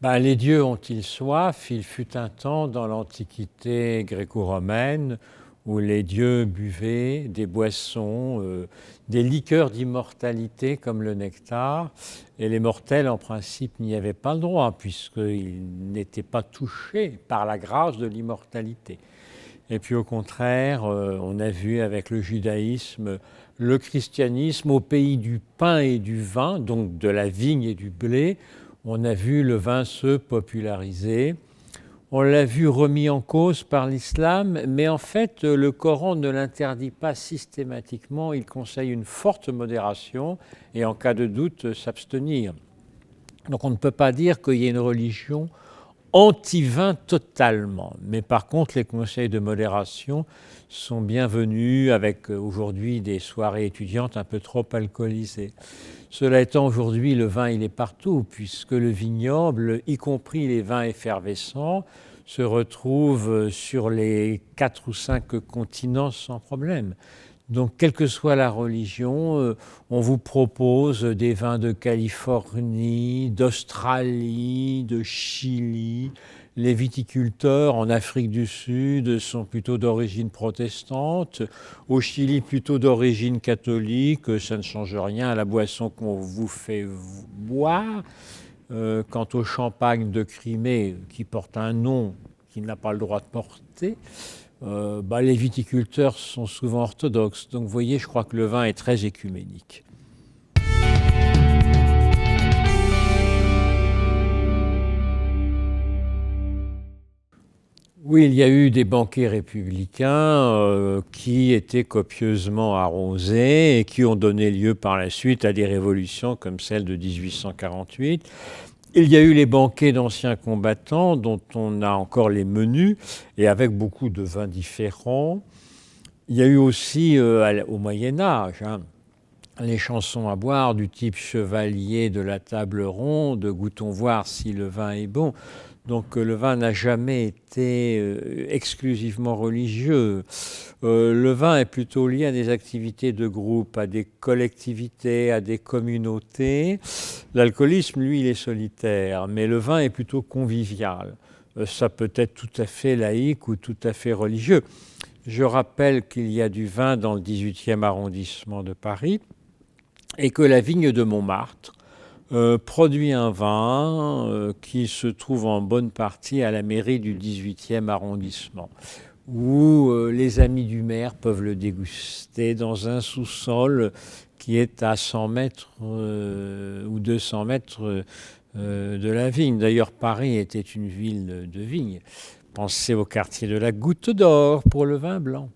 Les dieux ont-ils soif? Il fut un temps dans l'Antiquité gréco-romaine où les dieux buvaient des boissons, des liqueurs d'immortalité comme le nectar, et les mortels en principe n'y avaient pas le droit puisqu'ils n'étaient pas touchés par la grâce de l'immortalité. Et puis au contraire, on a vu avec le judaïsme, le christianisme au pays du pain et du vin, donc de la vigne et du blé, on a vu le vin se populariser. On l'a vu remis en cause par l'islam, mais en fait, le Coran ne l'interdit pas systématiquement. Il conseille une forte modération et, en cas de doute, s'abstenir. Donc on ne peut pas dire qu'il y ait une religion anti-vin totalement. Mais par contre, les conseils de modération sont bienvenus avec aujourd'hui des soirées étudiantes un peu trop alcoolisées. Cela étant, aujourd'hui, le vin, il est partout, puisque le vignoble, y compris les vins effervescents, se retrouve sur les 4 ou 5 continents sans problème. Donc, quelle que soit la religion, on vous propose des vins de Californie, d'Australie, de Chili. Les viticulteurs en Afrique du Sud sont plutôt d'origine protestante, au Chili plutôt d'origine catholique. Ça ne change rien à la boisson qu'on vous fait boire. Quant au champagne de Crimée, qui porte un nom qu'il n'a pas le droit de porter, les viticulteurs sont souvent orthodoxes. Donc vous voyez, je crois que le vin est très écuménique. Oui, il y a eu des banquets républicains qui étaient copieusement arrosés et qui ont donné lieu par la suite à des révolutions comme celle de 1848. Il y a eu les banquets d'anciens combattants dont on a encore les menus et avec beaucoup de vins différents. Il y a eu aussi au Moyen-Âge les chansons à boire du type chevalier de la table ronde, goûtons voir si le vin est bon. Donc le vin n'a jamais été exclusivement religieux. Le vin est plutôt lié à des activités de groupe, à des collectivités, à des communautés. L'alcoolisme, lui, il est solitaire, mais le vin est plutôt convivial. Ça peut être tout à fait laïque ou tout à fait religieux. Je rappelle qu'il y a du vin dans le 18e arrondissement de Paris et que la vigne de Montmartre produit un vin qui se trouve en bonne partie à la mairie du 18e arrondissement, où les amis du maire peuvent le déguster dans un sous-sol qui est à 100 mètres ou 200 mètres de la vigne. D'ailleurs, Paris était une ville de vigne. Pensez au quartier de la Goutte d'Or pour le vin blanc.